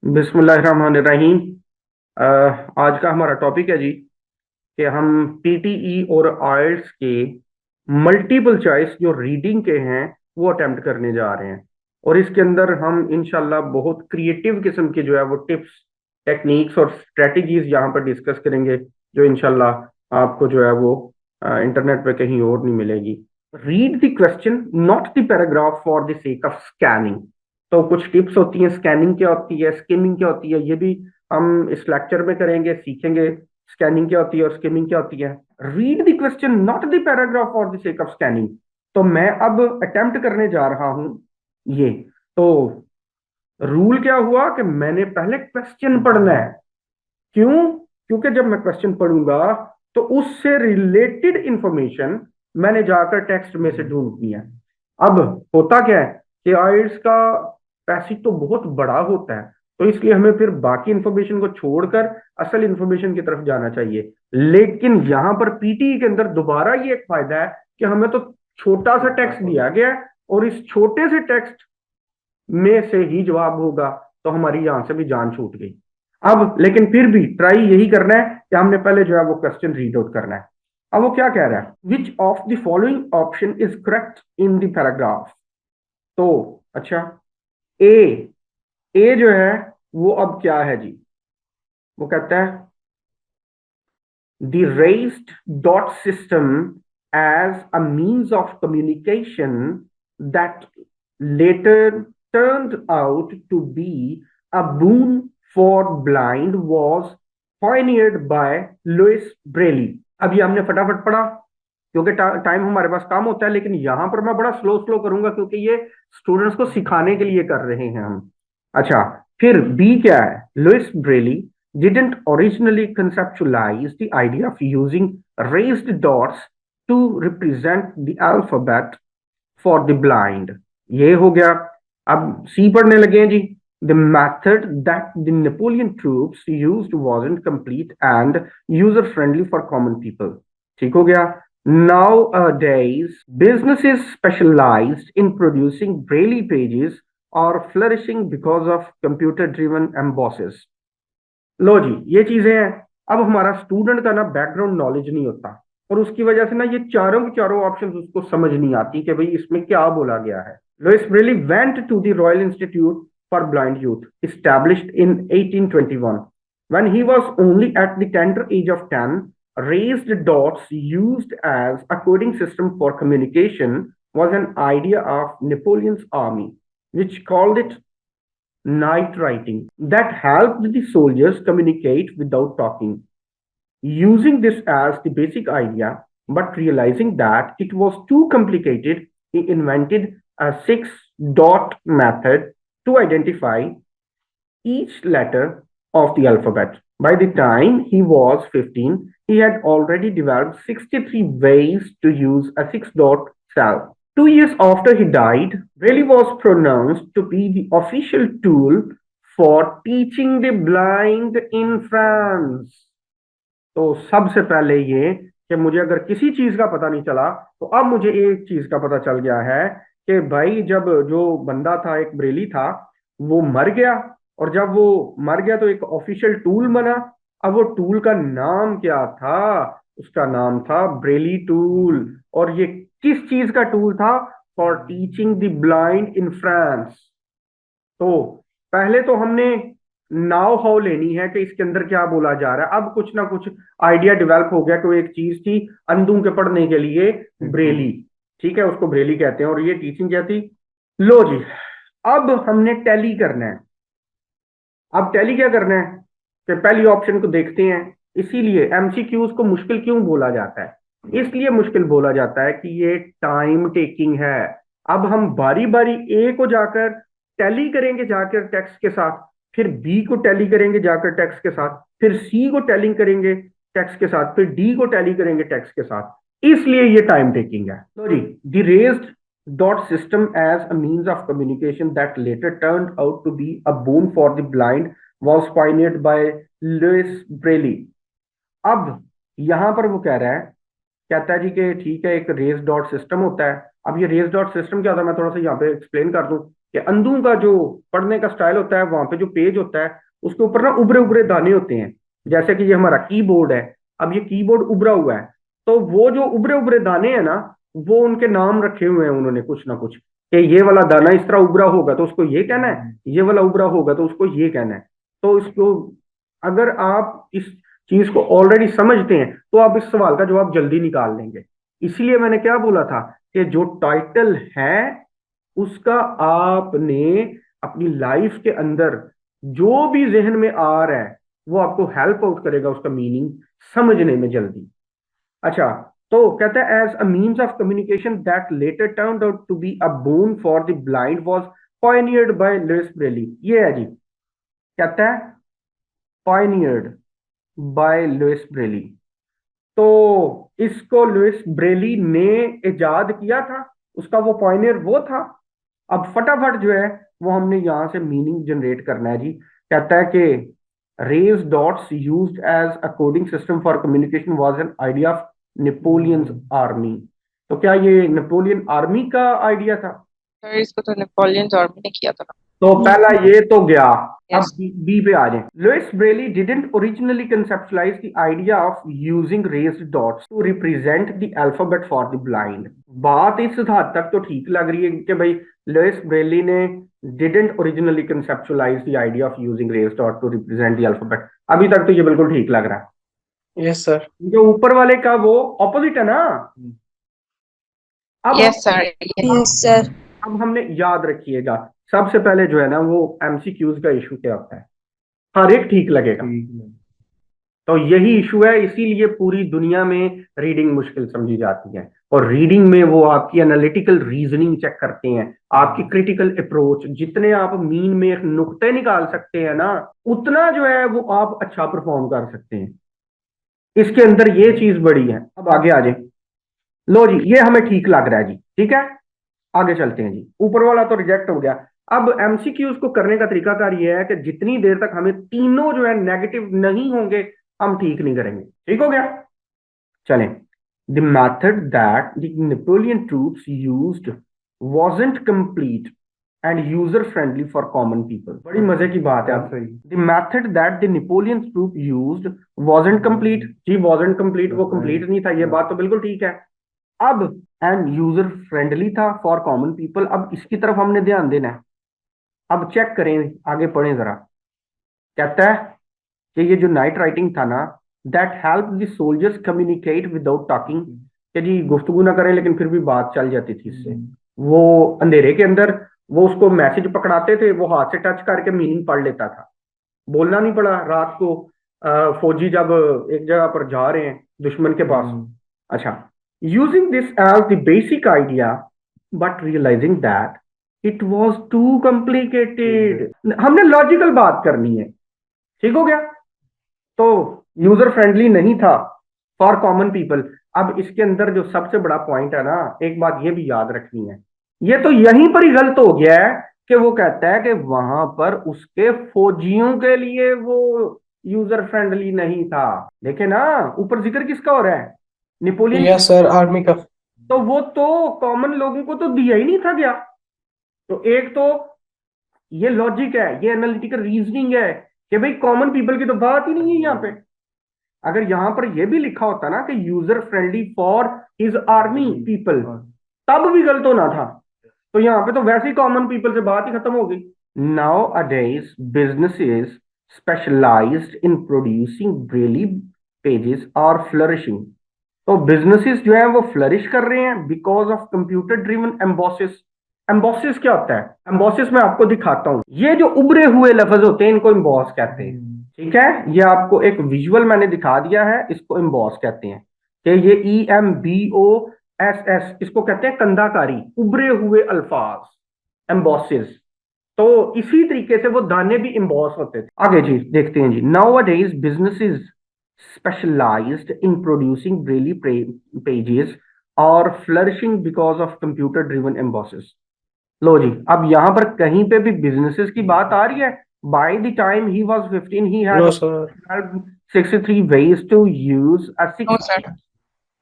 बिस्मिल्लाहिर्रहमानिर्रहीम। आज का हमारा टॉपिक है जी कि हम पीटीई और आइल्स के मल्टीपल चॉइस जो रीडिंग के हैं वो अटेम्प्ट करने जा रहे हैं। और इसके अंदर हम इंशाल्लाह बहुत क्रिएटिव किस्म के जो है वो टिप्स, टेक्निक्स और स्ट्रेटजीज यहाँ पर डिस्कस करेंगे, जो इंशाल्लाह आपको जो है वो इंटरनेट पे कहीं और नहीं मिलेगी। Read the question not the paragraph for the sake of scanning. तो कुछ टिप्स होती हैं, स्कैनिंग क्या होती है, स्किमिंग क्या होती है, ये भी हम इस लेक्चर में करेंगे, सीखेंगे। स्कैनिंग क्या होती है और स्किमिंग क्या होती है। Read the question not the paragraph for the sake of scanning. तो मैं अब अटेम्प्ट करने जा रहा हूं ये। तो रूल क्या हुआ कि मैंने पहले क्वेश्चन पढ़ना है। क्यों? क्योंकि जब मैं क्वेश्चन पढ़ूंगा तो उससे रिलेटेड इंफॉर्मेशन मैंने जाकर टेक्स्ट में से ढूंढनी है। अब होता क्या है कि आइल्स का पैसेज तो बहुत बड़ा होता है, तो इसलिए हमें फिर बाकी इंफॉर्मेशन को छोड़कर असल इंफॉर्मेशन की तरफ जाना चाहिए। लेकिन यहां पर पीटी के अंदर दोबारा ये एक फायदा है कि हमें तो छोटा सा टेक्स्ट दिया गया है और इस छोटे से टेक्स्ट में से ही जवाब होगा, तो हमारी यहां से भी जान छूट गई। अब लेकिन फिर भी ट्राई यही करना है कि हमने पहले जो है वो क्वेश्चन रीड आउट करना है। अब वो क्या कह रहा है, which of the following option is correct in the paragraph. तो अच्छा, ए ए जो है वो अब क्या है जी। वो कहता है the raised dot system as a means of communication that later turned out to be a boon for blind was pioneered by Louis Braille। अब ये हमने फटाफट पढ़ा क्योंकि टाइम हमारे पास कम होता है, लेकिन यहां पर मैं बड़ा स्लो स्लो करूंगा क्योंकि ये स्टूडेंट्स को सिखाने के लिए कर रहे हैं हम। अच्छा, फिर बी क्या है, Louis Braille didn't originally conceptualize the idea of using raised dots to represent the alphabet for the blind। ये हो गया। अब सी पढ़ने लगे हैं जी। The method that the Napoleon troops used wasn't complete and user friendly for common people। ठीक हो गया। Nowadays, businesses specialized in producing braille pages are flourishing because of computer driven embosses। लो जी, ये चीजें हैं। अब हमारा स्टूडेंट का ना बैकग्राउंड नॉलेज नहीं होता, और उसकी वजह से ना ये चारों के चारों ऑप्शंस उसको समझ नहीं आती कि भाई इसमें क्या बोला गया है। Louis Braille went to the Royal Institute for Blind Youth established in 1821 when he was only at the tender age of 10। raised dots used as a coding system for communication was an idea of Napoleon's army, which called it night writing, that helped the soldiers communicate without talking. Using this as the basic idea, but realizing that it was too complicated, he invented a six dot method to identify each letter of the alphabet. By the time he was 15, he had already developed 63 ways to use a six dot cell. 2 years after he died, Braille was pronounced to be the official tool for teaching the blind in France। तो सबसे पहले ये कि मुझे अगर किसी चीज का पता नहीं चला, तो अब मुझे एक चीज का पता चल गया है कि भाई जब जो बंदा था, एक ब्रेली था, वो मर गया। और जब वो मर गया तो एक ऑफिशियल टूल बना। अब वो टूल का नाम क्या था? उसका नाम था ब्रेली टूल। और ये किस चीज का टूल था? For teaching the blind in France. तो पहले तो हमने नाव हाउ लेनी है कि इसके अंदर क्या बोला जा रहा है। अब कुछ ना कुछ आइडिया डेवलप हो गया कि एक चीज थी अंधों के पढ़ने के लिए ब्रेली। ठीक है, उसको ब्रेली कहते हैं। और ये टीचिंग क्या थी? लो जी, अब हमने टैली करना है। अब टैली क्या करना है कि पहली ऑप्शन को देखते हैं। इसीलिए एमसीक्यूज को मुश्किल क्यों बोला जाता है? इसलिए मुश्किल बोला जाता है कि ये टाइम टेकिंग है। अब हम बारी बारी ए को जाकर टैली करेंगे जाकर टेक्स्ट के साथ, फिर बी को टैली करेंगे जाकर टेक्स्ट के साथ, फिर सी को टैली करेंगे टेक्स्ट के साथ, फिर डी को टैली करेंगे टेक्स्ट के साथ। इसलिए ये टाइम टेकिंग है। Sorry, the raised dot system as a means of communication that later turned out to be a boon for the blind was pioneered by Louis Braille। अब यहां पर वो कह रहा है, कहता है जी कि ठीक है, एक रेस डॉट सिस्टम होता है। अब ये रेस डॉट सिस्टम क्या होता है, मैं थोड़ा सा यहाँ पे एक्सप्लेन कर दूं। कि अंधों का जो पढ़ने का स्टाइल होता है, वहां पे जो पेज होता है उसके ऊपर ना उभरे उभरे दाने होते हैं, जैसे कि ये हमारा कीबोर्ड है। अब ये कीबोर्ड उभरा हुआ है, तो वो जो उभरे उभरे दाने हैं ना, वो उनके नाम रखे हुए हैं उन्होंने कुछ ना कुछ, कि ये वाला दाना इस तरह उभरा होगा तो उसको ये कहना है, ये वाला उभरा होगा तो उसको ये कहना है। तो इसको, अगर आप इस चीज को ऑलरेडी समझते हैं तो आप इस सवाल का जवाब जल्दी निकाल लेंगे। इसीलिए मैंने क्या बोला था कि जो टाइटल है उसका आपने अपनी लाइफ के अंदर जो भी जहन में आ रहा है वो आपको हेल्प आउट करेगा उसका मीनिंग समझने में जल्दी। अच्छा, तो कहता है as a means of communication that later turned out to be a boon for the blind was pioneered by Louis Braille. ये है जी, कहता है pioneered बाय लुइस ब्रेली। तो इसको लुइस ब्रेली ने इजाद किया था, उसका वो pioneer वो था। अब फटाफट जो है वो हमने यहां से मीनिंग जनरेट करना है जी। कहता है कि rays dots used as a coding system for communication was an idea of Napoleon's army. तो क्या ये नेपोलियन आर्मी का आइडिया था? सर इसको तो नेपोलियन आर्मी ने किया था ना। तो पहला ये तो गया। अब यस। बी पे आ जाए। Louis Braille didn't originally conceptualise the idea of using raised dots to represent the alphabet for the blind. बात इस हद तक तो ठीक लग रही है कि भाई लुइस ब्रेली ने didn't originally conceptualise the idea of using raised dot to represent the alphabet. अभी तक तो ये बिल्कुल ठीक लग रहा है। Yes sir. जो ऊपर वाले का वो ऑपोजिट है ना। अब हम, यस सर। Yes sir. अब हमने याद रखिएगा, सबसे पहले जो है ना वो एमसीक्यूज का इशू क्या होता है, हर एक ठीक लगेगा। तो यही इशू है, इसीलिए पूरी दुनिया में रीडिंग मुश्किल समझी जाती है। और रीडिंग में वो आपकी एनालिटिकल रीजनिंग चेक करते हैं, आपकी क्रिटिकल अप्रोच। जितने आप मीन में एक नुक्ते निकाल सकते हैं ना, उतना जो है वो आप अच्छा परफॉर्म कर सकते हैं। इसके अंदर ये चीज बड़ी है। अब आगे आ जाए। लो जी, ये हमें ठीक लग रहा है जी, ठीक है। आगे चलते हैं जी। ऊपर वाला तो रिजेक्ट हो गया। अब एमसीक्यूज को करने का तरीकाकार ये है कि जितनी देर तक हमें तीनों जो है नेगेटिव नहीं होंगे हम ठीक नहीं करेंगे। ठीक हो गया, चलें। The method that the Napoleon troops used wasn't complete and user friendly for common people। बड़ी मजे की बात है। आप the method that the Napoleon troop used wasn't complete जी, wasn't complete, वो कंप्लीट नहीं था, ये बात तो बिल्कुल ठीक है। अब एंड यूजर फ्रेंडली था फॉर कॉमन पीपल। अब इसकी तरफ हमने ध्यान देना है। अब चेक करें, आगे पढ़ें जरा। कहता है कि ये जो नाइट राइटिंग था ना, that help the soldiers communicate without talking, कि जी गुफ्तगू ना करें लेकिन फिर भी बात चल जाती थी इससे। वो अंधेरे के अंदर वो उसको मैसेज पकड़ाते थे, वो हाथ से टच करके मीनिंग पढ़ लेता था, बोलना नहीं पड़ा। रात को फौजी जब एक जगह पर जा रहे हैं दुश्मन के पास, अच्छा, using this as the basic idea but realizing that it was too complicated। हमने लॉजिकल बात करनी है। ठीक हो गया, तो यूजर फ्रेंडली नहीं था फॉर कॉमन पीपल। अब इसके अंदर जो सबसे बड़ा पॉइंट है ना, एक बात ये भी याद रखनी है, ये तो यहीं पर ही गलत हो गया है कि वो कहता है कि वहां पर उसके फौजियों के लिए वो यूजर फ्रेंडली नहीं था। देखे ना, ऊपर जिक्र किसका हो रहा है, नेपोलियन। यस सर, आर्मी का। तो वो तो कॉमन लोगों को तो दिया ही नहीं था गया। तो एक तो ये लॉजिक है, ये एनालिटिकल रीजनिंग है कि भाई कॉमन पीपल की तो बात ही नहीं है यहाँ पे। अगर यहाँ पर ये भी लिखा होता ना कि user friendly for his army people, तब भी गलत होना था। तो यहाँ पे तो वैसे ही कॉमन पीपल से बात ही खत्म हो गई। Nowadays businesses specialised in producing Braille pages और फ्लरिशिंग। तो बिजनेसेस जो है वो फ्लरिश कर रहे हैं because of computer driven embossers. Embossers क्या होता है? एम्बॉसिस मैं आपको दिखाता हूं। ये जो उभरे हुए लफ्ज होते हैं इनको एम्बॉस कहते हैं। ठीक है, ये आपको एक विजुअल मैंने दिखा दिया है, इसको एम्बॉस कहते हैं। कि ये EMBOSS, इसको कहते हैं कंधाकारी, उभरे हुए अल्फाज, एम्बॉसिस। तो इसी तरीके से वो दाने भी एम्बॉस होते थे। आगे जी देखते हैं जी। Nowadays businesses specialized in producing braille pages और flourishing because of computer driven embosses। लो जी, अब यहां पर कहीं पे भी बिजनेसेस की बात आ रही है? By the time he was 15 he had no sir. 63 ways to use a no 6 sir.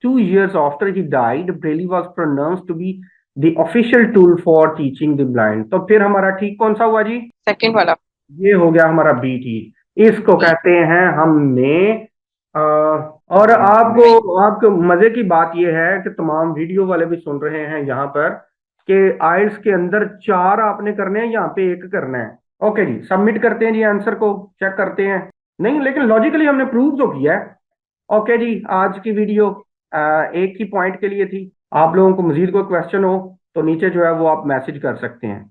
2 years after he died, Braille was pronounced to be the official tool for teaching the blind. तो फिर हमारा ठीक कौन सा हुआ जी? Second वाला। ये हो गया हमारा बी ठीक। इसको बी। कहते हैं हमने और आपको आपको मजे की बात यह है कि तमाम वीडियो वाले भी सुन रहे हैं यहाँ पर कि आइल्स के अंदर 4 आपने करने हैं, यहाँ पे 1 करना है। ओके जी, सबमिट करते हैं जी, आंसर को चेक करते हैं। नहीं, लेकिन लॉजिकली हमने प्रूव तो किया है। ओके जी, आज की वीडियो एक ही पॉइंट के लिए थी। आप लोगों को मजीद कोई क्वेश्चन हो तो नीचे जो है वो आप मैसेज कर सकते हैं।